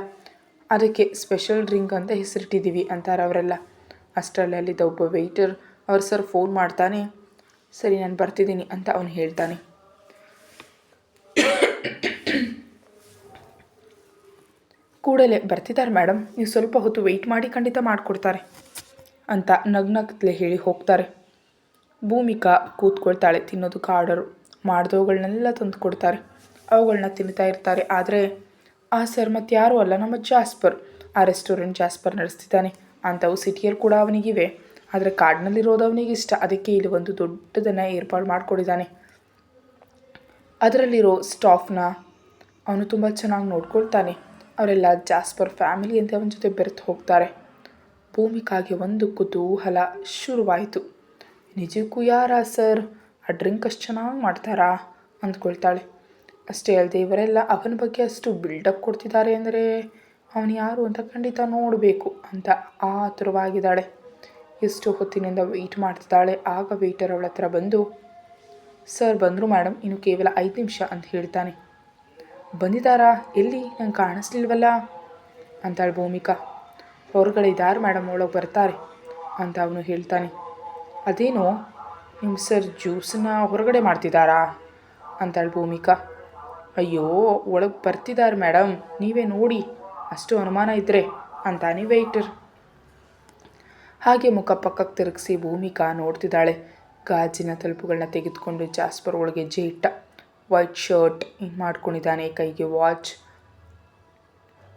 ಅದಕ್ಕೆ ಸ್ಪೆಷಲ್ ಡ್ರಿಂಕ್ ಅಂತ ಹೆಸರಿಟ್ಟಿದ್ದೀವಿ ಅಂತಾರೆ ಅವರೆಲ್ಲ. ಅಷ್ಟರಲ್ಲಿ ಅಲ್ಲಿದ್ದ ಒಬ್ಬ ವೆಯ್ಟರ್ ಅವ್ರ ಸರ್ ಫೋನ್ ಮಾಡ್ತಾನೆ. ಸರಿ, ನಾನು ಬರ್ತಿದ್ದೀನಿ ಅಂತ ಅವನು ಹೇಳ್ತಾನೆ. ಕೂಡಲೇ ಬರ್ತಿದ್ದಾರೆ ಮೇಡಮ್, ನೀವು ಸ್ವಲ್ಪ ಹೊತ್ತು ವೆಯ್ಟ್ ಮಾಡಿ, ಖಂಡಿತ ಮಾಡಿಕೊಡ್ತಾರೆ ಅಂತ ನಗ್ನಗ್ತಲೇ ಹೇಳಿ ಹೋಗ್ತಾರೆ. ಭೂಮಿಕಾ ಕೂತ್ಕೊಳ್ತಾಳೆ. ತಿನ್ನೋದಕ್ಕೆ ಆರ್ಡರ್ ಮಾಡಿದವುಗಳನ್ನೆಲ್ಲ ತಂದು ಕೊಡ್ತಾರೆ. ಅವುಗಳನ್ನ ತಿನ್ನುತ್ತಾ ಇರ್ತಾರೆ. ಆದರೆ ಆ ಸರ್ ಮತ್ತು ಯಾರೂ ಅಲ್ಲ, ನಮ್ಮ ಜಾಸ್ಪರ್. ಆ ರೆಸ್ಟೋರೆಂಟ್ ಜಾಸ್ಪರ್ ನಡೆಸ್ತಿದ್ದಾನೆ. ಅಂಥವು ಸಿಟಿಯಲ್ಲಿ ಕೂಡ ಅವನಿಗಿವೆ. ಆದರೆ ಕಾಡಿನಲ್ಲಿರೋದು ಅವನಿಗೆ ಇಷ್ಟ. ಅದಕ್ಕೆ ಇಲ್ಲಿ ಒಂದು ದೊಡ್ಡದನ್ನು ಏರ್ಪಾಡು ಮಾಡಿಕೊಡಿದ್ದಾನೆ. ಅದರಲ್ಲಿರೋ ಸ್ಟಾಫ್ನ ಅವನು ತುಂಬ ಚೆನ್ನಾಗಿ ನೋಡ್ಕೊಳ್ತಾನೆ. ಅವರೆಲ್ಲ ಜಾಸ್ಪರ್ ಫ್ಯಾಮಿಲಿ ಅಂತ ಅವನ ಜೊತೆ ಬೆರೆತು ಹೋಗ್ತಾರೆ. ಭೂಮಿಕಾಗೆ ಒಂದು ಕುತೂಹಲ ಶುರುವಾಯಿತು. ನಿಜಕ್ಕೂ ಯಾರಾ ಸರ್, ಆ ಡ್ರಿಂಕ್ ಅಷ್ಟು ಚೆನ್ನಾಗಿ ಮಾಡ್ತಾರಾ ಅಂದ್ಕೊಳ್ತಾಳೆ. ಅಷ್ಟೇ ಅಲ್ಲದೆ ಇವರೆಲ್ಲ ಅವನ ಬಗ್ಗೆ ಅಷ್ಟು ಬಿಲ್ಡಪ್ ಕೊಡ್ತಿದ್ದಾರೆ ಅಂದರೆ ಅವನು ಯಾರು ಅಂತ ಖಂಡಿತ ನೋಡಬೇಕು ಅಂತ ಆತುರವಾಗಿದ್ದಾಳೆ. ಎಷ್ಟು ಹೊತ್ತಿನಿಂದ ವೆಯ್ಟ್ ಮಾಡ್ತಿದ್ದಾಳೆ. ಆಗ ವೆಯ್ಟರ್ ಅವಳ ಹತ್ರ ಬಂದು, ಸರ್ ಬಂದರು ಮೇಡಮ್, ಇನ್ನು ಕೇವಲ 5 ನಿಮಿಷ ಅಂತ ಹೇಳ್ತಾನೆ. ಬಂದಿದ್ದಾರಾ, ಎಲ್ಲಿ, ನಂಗೆ ಕಾಣಿಸ್ಲಿಲ್ವಲ್ಲ ಅಂತಾಳೆ ಭೂಮಿಕಾ. ಹೊರಗಡೆ ಇದ್ದಾರೆ ಮೇಡಮ್, ಒಳಗೆ ಬರ್ತಾರೆ ಅಂತ ಅವನು ಹೇಳ್ತಾನೆ. ಅದೇನೋ ನಿಮ್ಮ ಸರ್ ಜ್ಯೂಸನ್ನ ಹೊರಗಡೆ ಮಾಡ್ತಿದ್ದಾರಾ ಅಂತಾಳೆ ಭೂಮಿಕಾ. ಅಯ್ಯೋ, ಒಳಗೆ ಬರ್ತಿದ್ದಾರೆ ಮೇಡಮ್, ನೀವೇ ನೋಡಿ, ಅಷ್ಟು ಅನುಮಾನ ಇದ್ದರೆ ಅಂತಾನೆ ವೆಯ್ಟರ್. ಹಾಗೆ ಮುಖ ಪಕ್ಕಕ್ಕೆ ತಿರುಗಿಸಿ ಭೂಮಿಕಾ ನೋಡ್ತಿದ್ದಾಳೆ. ಗಾಜಿನ ತಲುಪುಗಳನ್ನ ತೆಗೆದುಕೊಂಡು ಜಾಸ್ಪರ್ ಒಳಗೆ ಹೆಜ್ಜೆ ಇಟ್ಟ. ವೈಟ್ ಶರ್ಟ್ ಮಾಡ್ಕೊಂಡಿದ್ದಾನೆ, ಕೈಗೆ ವಾಚ್,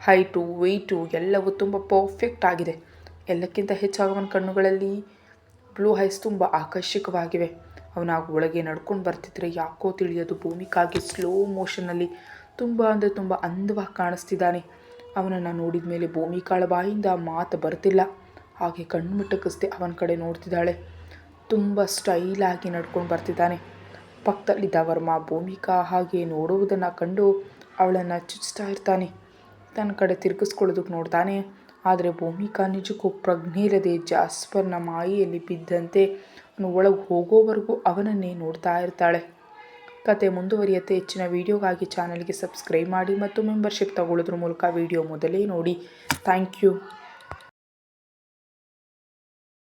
ಹೈಟು ವೆಯ್ಟು ಎಲ್ಲವೂ ತುಂಬ ಪರ್ಫೆಕ್ಟ್ ಆಗಿದೆ. ಎಲ್ಲಕ್ಕಿಂತ ಹೆಚ್ಚಾಗಿ ಅವನ ಕಣ್ಣುಗಳಲ್ಲಿ ಬ್ಲೂ ಐಸ್ ತುಂಬ ಆಕರ್ಷಕವಾಗಿವೆ. ಅವನಾಗ ಒಳಗೆ ನಡ್ಕೊಂಡು ಬರ್ತಿದ್ರೆ ಯಾಕೋ ತಿಳಿಯೋದು ಭೂಮಿಕಾಗೆ ಸ್ಲೋ ಮೋಷನ್ನಲ್ಲಿ ತುಂಬ ಅಂದರೆ ತುಂಬ ಅಂದವಾಗಿ ಕಾಣಿಸ್ತಿದ್ದಾನೆ. ಅವನನ್ನು ನೋಡಿದ ಮೇಲೆ ಭೂಮಿಕಾಳ ಬಾಯಿಂದ ಮಾತು ಬರ್ತಿಲ್ಲ. ಹಾಗೆ ಕಣ್ಣು ಮಿಟಕಿಸ್ದೆ ಅವನ ಕಡೆ ನೋಡ್ತಿದ್ದಾಳೆ. ತುಂಬ ಸ್ಟೈಲಾಗಿ ನಡ್ಕೊಂಡು ಬರ್ತಿದ್ದಾನೆ. ಪಕ್ಕದಲ್ಲಿದ್ದ ವರ್ಮಾ ಭೂಮಿಕಾ ಹಾಗೆ ನೋಡುವುದನ್ನು ಕಂಡು ಅವಳನ್ನು ಚುಚ್ಚಿಸ್ತಾ ಇರ್ತಾನೆ. ತನ್ನ ಕಡೆ ತಿರುಗಿಸ್ಕೊಳ್ಳೋದಕ್ಕೆ ನೋಡ್ತಾನೆ. ಆದರೆ ಭೂಮಿಕಾ ನಿಜಕ್ಕೂ ಪ್ರಜ್ಞೆ ಇಲ್ಲದೆ ಜಾಸ್ಪರ್ನ ಮಾಯೆಯಲ್ಲಿ ಬಿದ್ದಂತೆ ಅವನು ಒಳಗೆ ಹೋಗೋವರೆಗೂ ಅವನನ್ನೇ ನೋಡ್ತಾ ಇರ್ತಾಳೆ. ಕತೆ ಮುಂದುವರಿಯುತ್ತೆ. ಹೆಚ್ಚಿನ ವೀಡಿಯೋಗಾಗಿ ಚಾನಲ್ಗೆ ಸಬ್ಸ್ಕ್ರೈಬ್ ಮಾಡಿ ಮತ್ತು ಮೆಂಬರ್ಶಿಪ್ ತಗೊಳ್ಳೋದ್ರ ಮೂಲಕ ವೀಡಿಯೋ ಮೊದಲೇ ನೋಡಿ. Thank you.